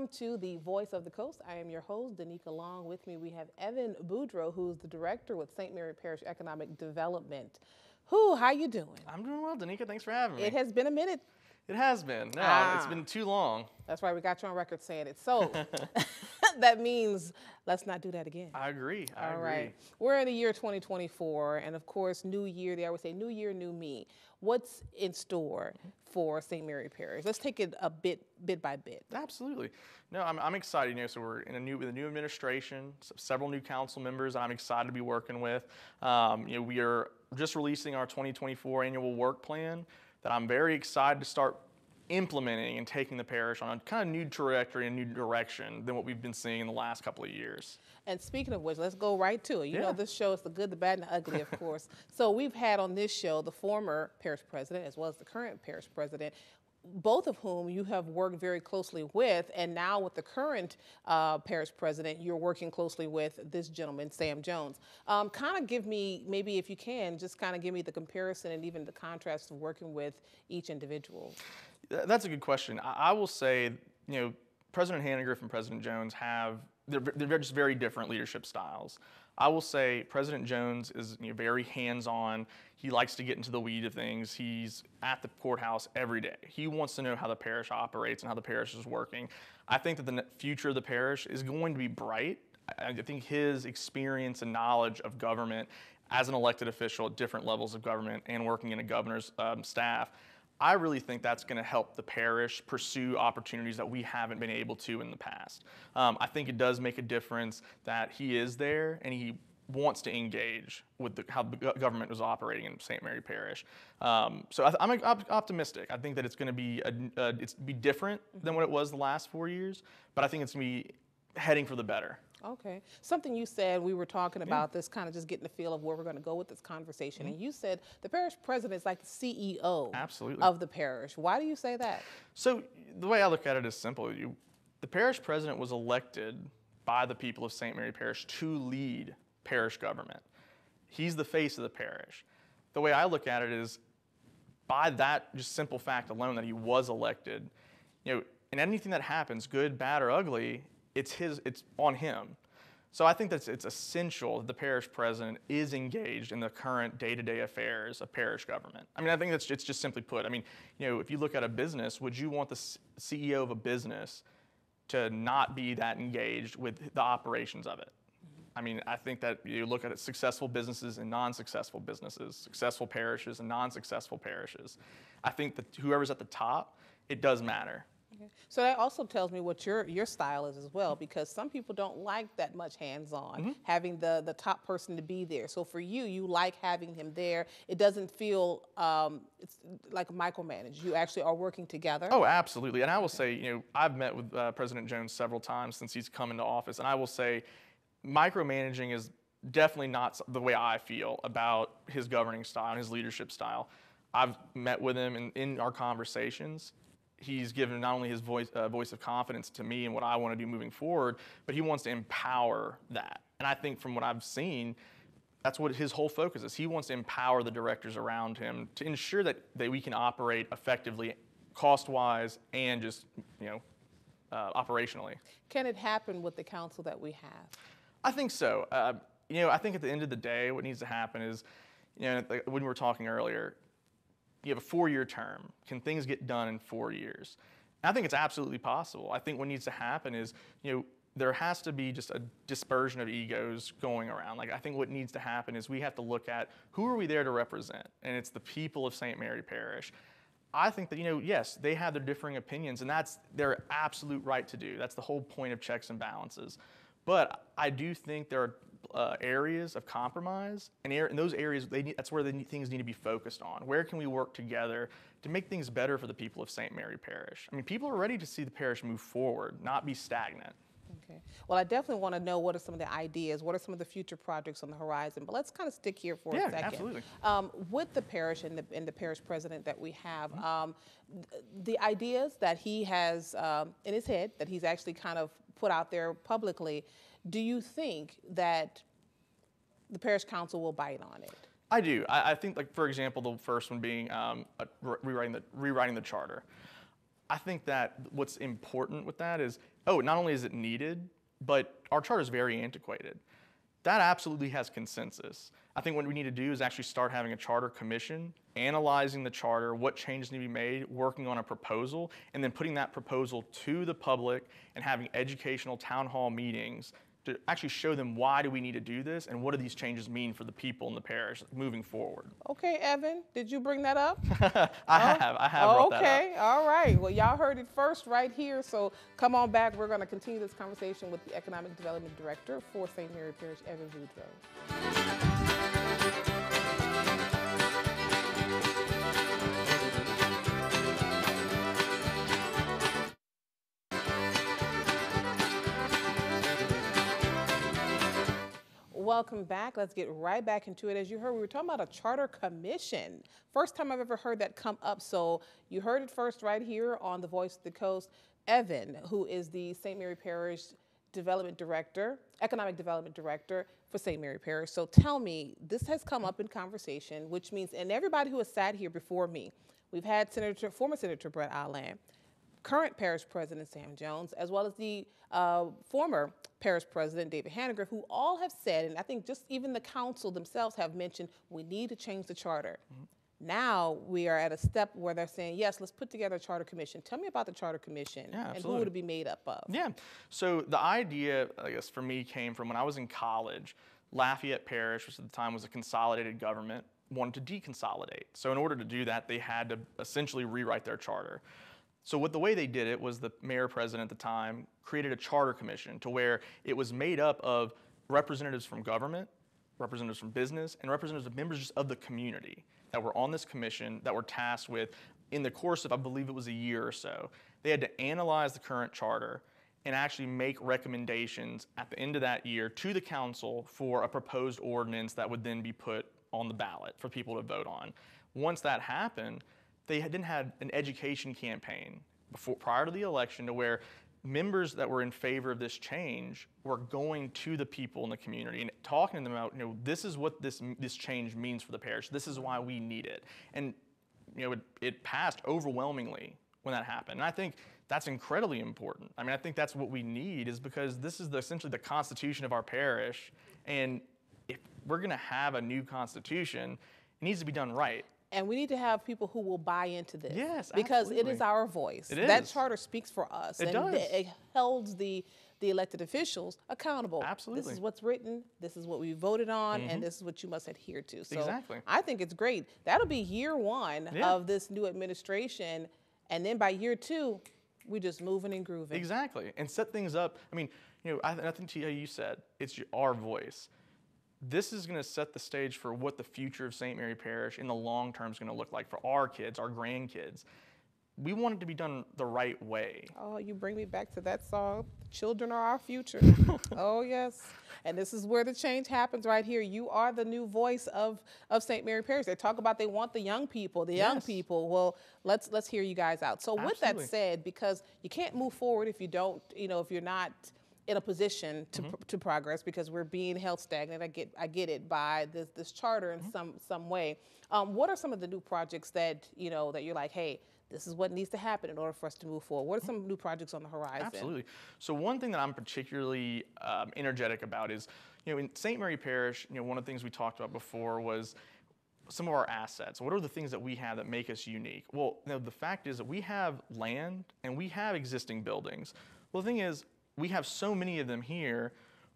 welcome to the Voice of the Coast. I am your host, Danica. Along with me, we have Evan Boudreaux, who's the director with St. Mary Parish Economic Development. How you doing? I'm doing well, Danica. Thanks for having me. It has been a minute. It has been. No, it's been too long. That's right. We got you on record saying it. So that means let's not do that again. I agree. I agree. Right. We're in the year 2024, and of course, new year. They always say, "New year, new me." What's in store for St. Mary Parish? Let's take it a bit by bit. Absolutely. No, I'm excited. So we're in with a new administration, several new council members that I'm excited to be working with. We are just releasing our 2024 annual work plan that I'm very excited to start implementing and taking the parish on a kind of new trajectory and new direction than what we've been seeing in the last couple of years. And speaking of which, let's go right to it. You know, this show is the good, the bad, and the ugly, of course. So we've had on this show the former parish president as well as the current parish president, both of whom you have worked very closely with, and now with the current parish president, you're working closely with this gentleman, Sam Jones. Kind of give me, maybe if you can, just kind of give me the comparison and even the contrast of working with each individual. That's a good question. I will say, President Hannegriff and President Jones they're just very different leadership styles. I will say President Jones is very hands-on. He likes to get into the weed of things. He's at the courthouse every day. He wants to know how the parish operates and how the parish is working. I think that the future of the parish is going to be bright. I think his experience and knowledge of government as an elected official at different levels of government and working in a governor's staff, I really think that's going to help the parish pursue opportunities that we haven't been able to in the past. I think it does make a difference that he is there and he wants to engage with how the government is operating in St. Mary Parish. So I'm optimistic. I think that it's going to be different than what it was the last 4 years, but I think it's going to be heading for the better. Okay. Something you said, we were talking about this, kind of just getting the feel of where we're going to go with this conversation. And you said the parish president is like the CEO of the parish. Why do you say that? So the way I look at it is simple. The parish president was elected by the people of St. Mary Parish to lead parish government. He's the face of the parish. The way I look at it is by that just simple fact alone that he was elected, and anything that happens, good, bad, or ugly, it's on him. So I think that it's essential that the parish president is engaged in the current day-to-day affairs of parish government. I mean, I think it's just simply put. I mean, if you look at a business, would you want the CEO of a business to not be that engaged with the operations of it? I mean, I think that you look at it, successful businesses and non-successful businesses, successful parishes and non-successful parishes. I think that whoever's at the top, it does matter. Okay. So that also tells me what your style is as well, because some people don't like that much hands-on, having the top person to be there. So for you, you like having him there. It doesn't feel it's like micromanaged. You actually are working together. Oh, absolutely. And I will say, I've met with President Jones several times since he's come into office, and I will say micromanaging is definitely not the way I feel about his governing style and his leadership style. I've met with him in our conversations. He's given not only his voice of confidence to me and what I want to do moving forward, but he wants to empower that. And I think from what I've seen, that's what his whole focus is. He wants to empower the directors around him to ensure that we can operate effectively, cost-wise, and just operationally. Can it happen with the council that we have? I think so. I think at the end of the day, what needs to happen is, when we were talking earlier, you have a 4-year term. Can things get done in 4 years? And I think it's absolutely possible. I think what needs to happen is, there has to be just a dispersion of egos going around. Like, I think what needs to happen is we have to look at who are we there to represent, and it's the people of St. Mary Parish. I think that, yes, they have their differing opinions, and that's their absolute right to do. That's the whole point of checks and balances. But I do think there are areas of compromise, and in those areas, that's where things need to be focused on. Where can we work together to make things better for the people of St. Mary Parish? I mean, people are ready to see the parish move forward, not be stagnant. Okay. Well, I definitely want to know what are some of the ideas, what are some of the future projects on the horizon. But let's kind of stick here for a second. Absolutely. With the parish and the parish president that we have, the ideas that he has in his head, that he's actually kind of put out there publicly, do you think that the parish council will bite on it? I do. I think, like, for example, the first one being rewriting the charter. I think that what's important with that is, not only is it needed, but our charter is very antiquated. That absolutely has consensus. I think what we need to do is actually start having a charter commission, analyzing the charter, what changes need to be made, working on a proposal, and then putting that proposal to the public and having educational town hall meetings to actually show them why do we need to do this and what do these changes mean for the people in the parish moving forward. Okay, Evan, did you bring that up? I have brought that up. Okay, all right. Well, y'all heard it first right here, so come on back. We're going to continue this conversation with the Economic Development Director for St. Mary Parish, Evan Boudreaux. Welcome back. Let's get right back into it. As you heard, we were talking about a charter commission. First time I've ever heard that come up. So you heard it first right here on The Voice of the Coast. Evan, who is the St. Mary Parish Development Director, Economic Development Director for St. Mary Parish. So tell me, this has come up in conversation, which means, and everybody who has sat here before me, we've had former Senator Brett Allen, current Parish President Sam Jones, as well as the former Parish President David Haniger, who all have said, and I think just even the council themselves have mentioned, we need to change the charter. Now we are at a step where they're saying, yes, let's put together a charter commission. Tell me about the charter commission and who would it be made up of? Yeah, so the idea, I guess, for me came from when I was in college. Lafayette Parish, which at the time was a consolidated government, wanted to deconsolidate. So in order to do that, they had to essentially rewrite their charter. So the way they did it was the mayor president at the time created a charter commission to where it was made up of representatives from government, representatives from business, and representatives of members just of the community that were on this commission that were tasked with, in the course of, I believe it was a year or so, they had to analyze the current charter and actually make recommendations at the end of that year to the council for a proposed ordinance that would then be put on the ballot for people to vote on. Once that happened, they then had an education campaign prior to the election to where members that were in favor of this change were going to the people in the community and talking to them about, this is what this change means for the parish. This is why we need it. And it passed overwhelmingly when that happened. And I think that's incredibly important. I mean, I think that's what we need, is because this is essentially the constitution of our parish. And if we're going to have a new constitution, it needs to be done right. And we need to have people who will buy into this. Yes, because absolutely. it is our voice. It is. That charter speaks for us. It does. It holds the elected officials accountable. Absolutely. This is what's written, this is what we voted on, and this is what you must adhere to. So exactly. I think it's great. That'll be year one of this new administration. And then by year two, we're just moving and grooving. Exactly. And set things up. I mean, I think to you said, it's our voice. This is going to set the stage for what the future of St. Mary Parish in the long term is going to look like for our kids, our grandkids. We want it to be done the right way. Oh, you bring me back to that song, Children Are Our Future. Oh, yes. And this is where the change happens right here. You are the new voice of St. Mary Parish. They talk about they want the young people, young people. Well, let's hear you guys out. So with that said, because you can't move forward if you don't, if you're not in a position to progress, because we're being held stagnant. I get it, by this charter in some way. What are some of the new projects that that you're like, hey, this is what needs to happen in order for us to move forward? What are some new projects on the horizon? Absolutely. So one thing that I'm particularly energetic about is, in St. Mary Parish, one of the things we talked about before was some of our assets. What are the things that we have that make us unique? Well, the fact is that we have land and we have existing buildings. Well, the thing is, we have so many of them here,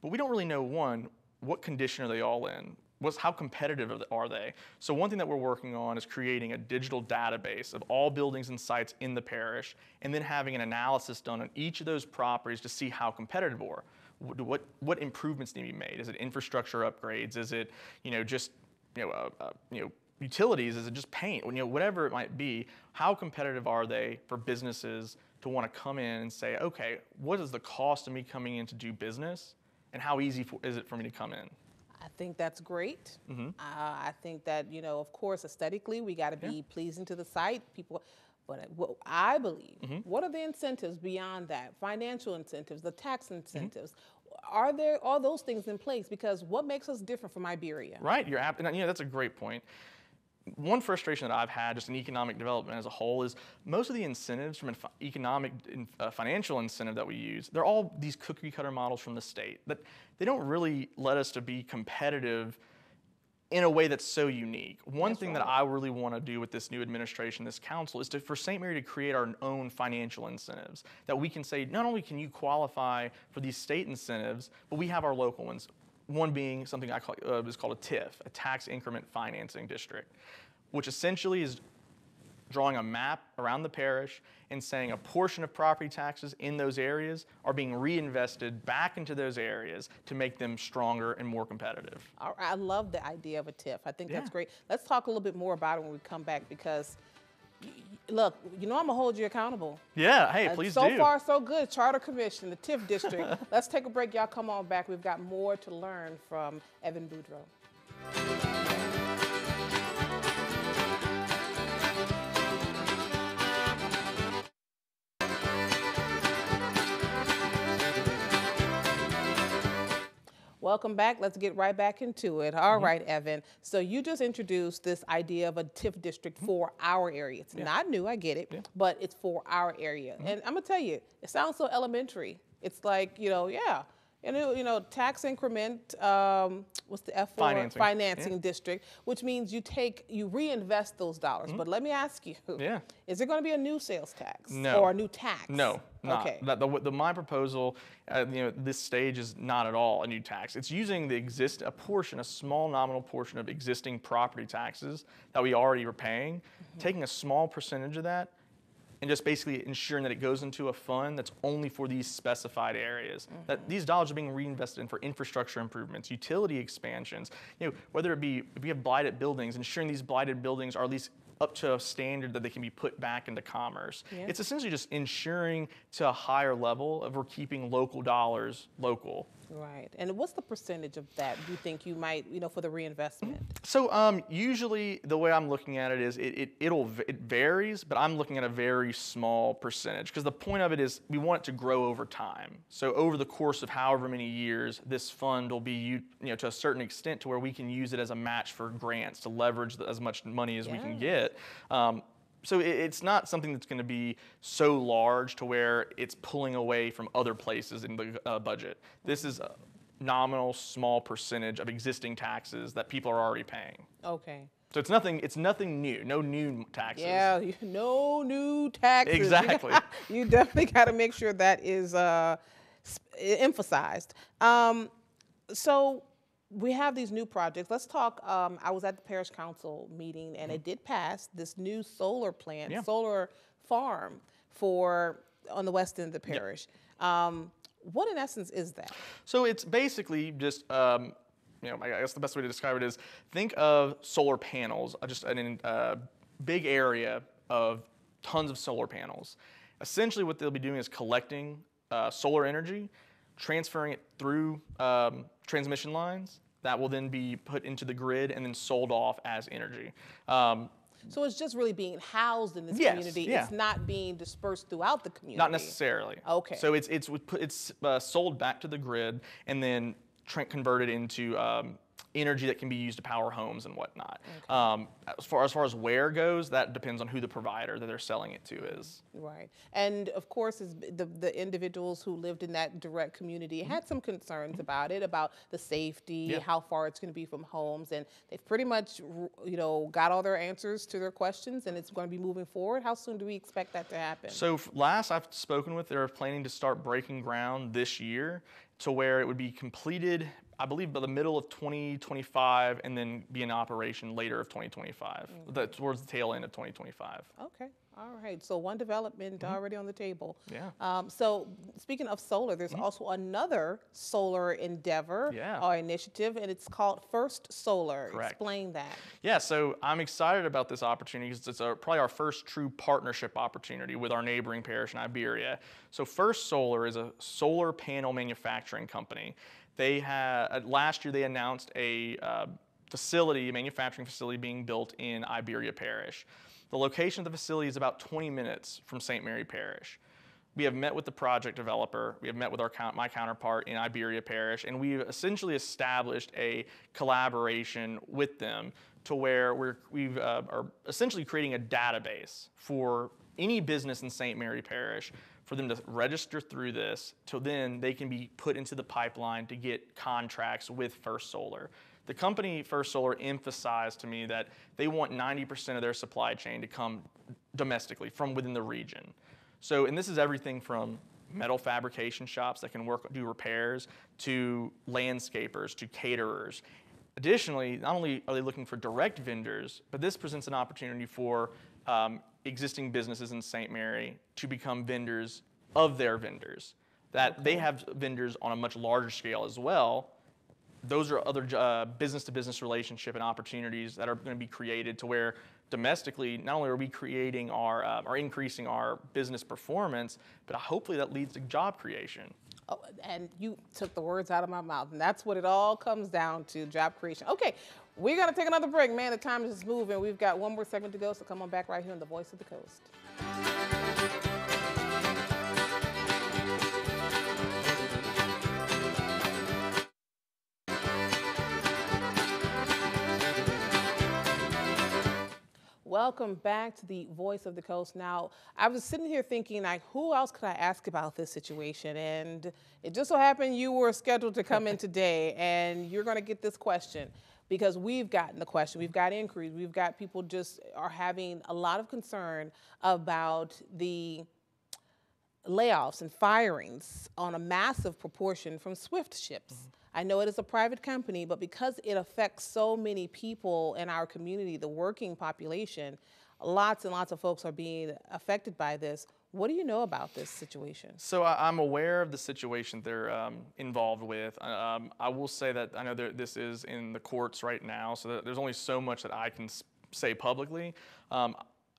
but we don't really know, one, what condition are they all in? How competitive are they? So one thing that we're working on is creating a digital database of all buildings and sites in the parish, and then having an analysis done on each of those properties to see how competitive they are. What improvements need to be made? Is it infrastructure upgrades? Is it utilities? Is it just paint? Whatever it might be, how competitive are they for businesses to want to come in and say, okay, what is the cost of me coming in to do business, and how easy is it for me to come in? I think that's great. I think that, of course, aesthetically, we got to be pleasing to the site. But what I believe, what are the incentives beyond that? Financial incentives, the tax incentives. Are there all those things in place? Because what makes us different from Iberia? Right, that's a great point. one frustration that I've had just in economic development as a whole is most of the incentives from an economic and financial incentive that we use, they're all these cookie cutter models from the state that they don't really let us to be competitive in a way that's so unique. One thing that I really want to do with this new administration, this council, is for St. Mary to create our own financial incentives that we can say, not only can you qualify for these state incentives, but we have our local ones. One being something I call is called a TIF, a tax increment financing district, which essentially is drawing a map around the parish and saying a portion of property taxes in those areas are being reinvested back into those areas to make them stronger and more competitive. I love the idea of a TIF. I think that's great. Let's talk a little bit more about it when we come back, because look, I'm gonna hold you accountable. Yeah, hey, please do. So far, so good. Charter Commission, the TIF district. Let's take a break. Y'all come on back. We've got more to learn from Evan Boudreaux. Welcome back. Let's get right back into it. All right, Evan. So you just introduced this idea of a TIF district for our area. It's not new, I get it, but it's for our area. And I'm gonna tell you, it sounds so elementary. It's like, tax increment, what's the F for? Financing district, which means you reinvest those dollars. But let me ask you, is there going to be a new sales tax? No. Or a new tax? No, not. Okay. My proposal, this stage is not at all a new tax. It's using a small nominal portion of existing property taxes that we already were paying, taking a small percentage of that, and just basically ensuring that it goes into a fund that's only for these specified areas. That these dollars are being reinvested in for infrastructure improvements, utility expansions, whether it be if we have blighted buildings, ensuring these blighted buildings are at least up to a standard that they can be put back into commerce. It's essentially just ensuring to a higher level of we're keeping local dollars local. Right. And what's the percentage of that you think you might, for the reinvestment? So usually the way I'm looking at it is it varies, but I'm looking at a very small percentage because the point of it is we want it to grow over time. So over the course of however many years, this fund will be to a certain extent to where we can use it as a match for grants to leverage as much money as we can get. So it's not something that's going to be so large to where it's pulling away from other places in the budget. This is a nominal, small percentage of existing taxes that people are already paying. Okay. So it's nothing new, no new taxes. Yeah, no new taxes. Exactly. You definitely got to make sure that is emphasized. So we have these new projects. Let's talk. I was at the parish council meeting, and it did pass this new solar plant, solar farm on the west end of the parish. What in essence is that? So it's basically just, I guess the best way to describe it is think of solar panels, just a big area of tons of solar panels. Essentially what they'll be doing is collecting solar energy, transferring it through transmission lines that will then be put into the grid and then sold off as energy. So it's just really being housed in this community. Yeah. It's not being dispersed throughout the community. Not necessarily. Okay. So it's sold back to the grid and then converted into energy that can be used to power homes and whatnot. Okay. As far as where goes, that depends on who the provider that they're selling it to is. Right. And of course, the individuals who lived in that direct community had some concerns about it, about the safety, how far it's going to be from homes, and they've pretty much, got all their answers to their questions, and it's going to be moving forward. How soon do we expect that to happen? So last I've spoken with, they're planning to start breaking ground this year to where it would be completed, I believe, by the middle of 2025 and then be in operation later of 2025, towards the tail end of 2025. Okay. All right. So one development already on the table. Yeah. So speaking of solar, there's also another solar endeavor or initiative, and it's called First Solar. Correct. Explain that. Yeah. So I'm excited about this opportunity because it's probably our first true partnership opportunity with our neighboring parish in Iberia. So First Solar is a solar panel manufacturing company. They had last year they announced a manufacturing facility being built in Iberia Parish. The location of the facility is about 20 minutes from St. Mary Parish. We have met with the project developer. We have met with my counterpart in Iberia Parish, and we've essentially established a collaboration with them to where we are essentially creating a database for any business in St. Mary Parish for them to register through this, till then they can be put into the pipeline to get contracts with First Solar. The company First Solar emphasized to me that they want 90% of their supply chain to come domestically from within the region. So, and this is everything from metal fabrication shops that can do repairs, to landscapers, to caterers. Additionally, not only are they looking for direct vendors, but this presents an opportunity for existing businesses in St. Mary to become vendors of their vendors. That they have vendors on a much larger scale as well. Those are other business-to-business relationship and opportunities that are going to be created to where domestically, not only are we creating or increasing our business performance, but hopefully that leads to job creation. Oh, and you took the words out of my mouth, and that's what it all comes down to, job creation. Okay, we're going to take another break, man. The time is moving. We've got one more segment to go, so come on back right here on The Voice of the Coast. Welcome back to the Voice of the Coast. Now, I was sitting here thinking, like, who else could I ask about this situation? And it just so happened you were scheduled to come in today, and you're going to get this question because we've gotten the question. We've got inquiries. We've got people just are having a lot of concern about the layoffs and firings on a massive proportion from Swift ships. Mm-hmm. I know it is a private company, but because it affects so many people in our community, the working population, lots and lots of folks are being affected by this. What do you know about this situation? So I'm aware of the situation they're involved with. I will say that I know this is in the courts right now, so there's only so much that I can say publicly.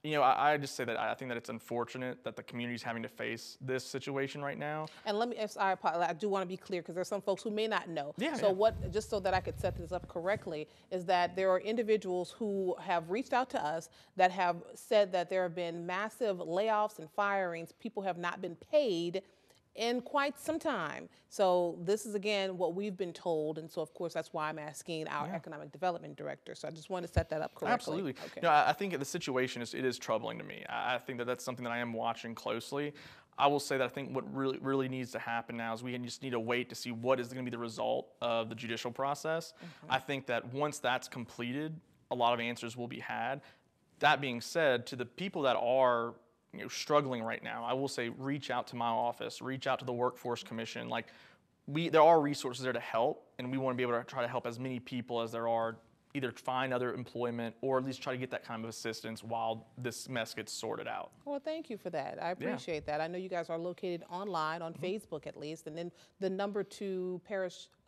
I just say that I think that it's unfortunate that the community is having to face this situation right now. And I do want to be clear because there's some folks who may not know. Just so that I could set this up correctly, is that there are individuals who have reached out to us that have said that there have been massive layoffs and firings. People have not been paid in quite some time. So this is, again, what we've been told. And so, of course, that's why I'm asking our Economic Development Director. So I just wanted to set that up correctly. Absolutely. Okay. I think the situation is troubling to me. I think that that's something that I am watching closely. I will say that I think what really needs to happen now is we just need to wait to see what is going to be the result of the judicial process. Mm-hmm. I think that once that's completed, a lot of answers will be had. That being said, to the people that are struggling right now, I will say reach out to my office, reach out to the Workforce Commission. Like, there are resources there to help, and we want to be able to try to help as many people as there are, either find other employment or at least try to get that kind of assistance while this mess gets sorted out. Well, thank you for that. I appreciate that. I know you guys are located online on Facebook at least, and then the number to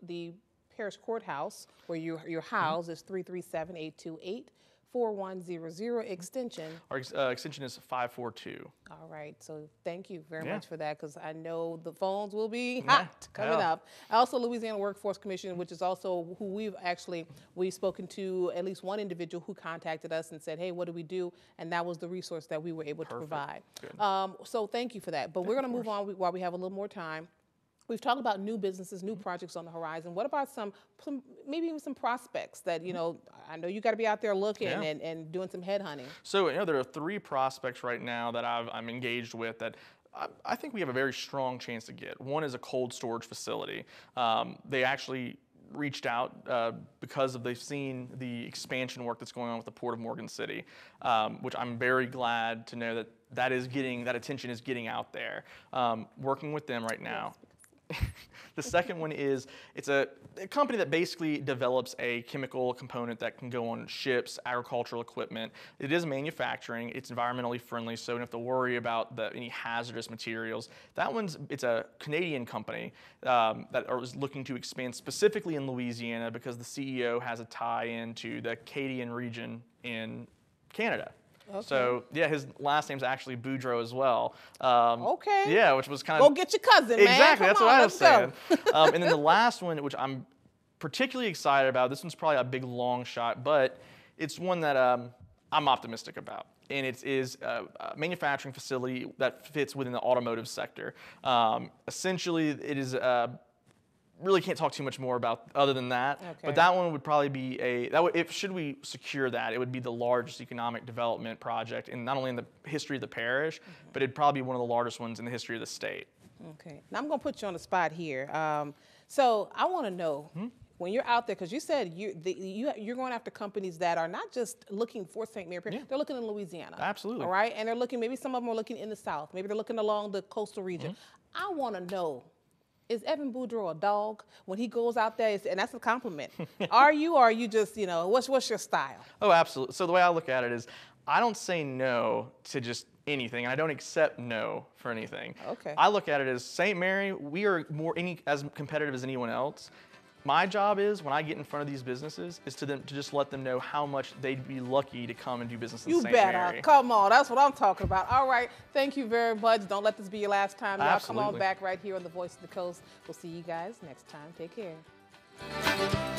the Parish Courthouse where you're housed is 337-828. 4100 extension. Our extension is 542. All right, so thank you very much for that, because I know the phones will be hot coming up. Also, Louisiana Workforce Commission, which is also who we've spoken to, at least one individual who contacted us and said, hey, what do we do? And that was the resource that we were able to provide. So thank you for that. But we're going to move on while we have a little more time. We've talked about new businesses, new projects on the horizon. What about maybe even some prospects that, I know you got to be out there looking and doing some headhunting. So, there are 3 prospects right now that I'm engaged with that I think we have a very strong chance to get. One is a cold storage facility. They actually reached out because they've seen the expansion work that's going on with the Port of Morgan City, which I'm very glad to know that attention is getting out there. Working with them right now. The second one is it's a company that basically develops a chemical component that can go on ships, agricultural equipment. It is manufacturing. It's environmentally friendly, so you don't have to worry about any hazardous materials. It's a Canadian company that is looking to expand specifically in Louisiana because the CEO has a tie-in to the Acadian region in Canada. Okay. So, his last name's actually Boudreaux as well. Okay. Yeah, which was kind of... Go get your cousin, man. Exactly, that's what I was saying. And then the last one, which I'm particularly excited about, this one's probably a big long shot, but it's one that I'm optimistic about. And it is a manufacturing facility that fits within the automotive sector. Essentially, it is really can't talk too much more about other than that. Okay. But that one would probably be should we secure that, it would be the largest economic development project not only in the history of the parish, but it'd probably be one of the largest ones in the history of the state. Okay. Now I'm going to put you on the spot here. So I want to know, when you're out there, because you said you're going after companies that are not just looking for St. Mary Parish, they're looking in Louisiana. Absolutely. All right? And they're looking, maybe some of them are looking in the South. Maybe they're looking along the coastal region. I want to know, is Evan Boudreaux a dog when he goes out there? And that's a compliment. Are you just, what's your style? Oh, absolutely. So the way I look at it is, I don't say no to just anything, and I don't accept no for anything. Okay. I look at it as St. Mary, we are as competitive as anyone else. My job is, when I get in front of these businesses, is to just let them know how much they'd be lucky to come and do business in St. Mary. You better. Come on. That's what I'm talking about. All right. Thank you very much. Don't let this be your last time. Y'all come on back right here on The Voice of the Coast. We'll see you guys next time. Take care.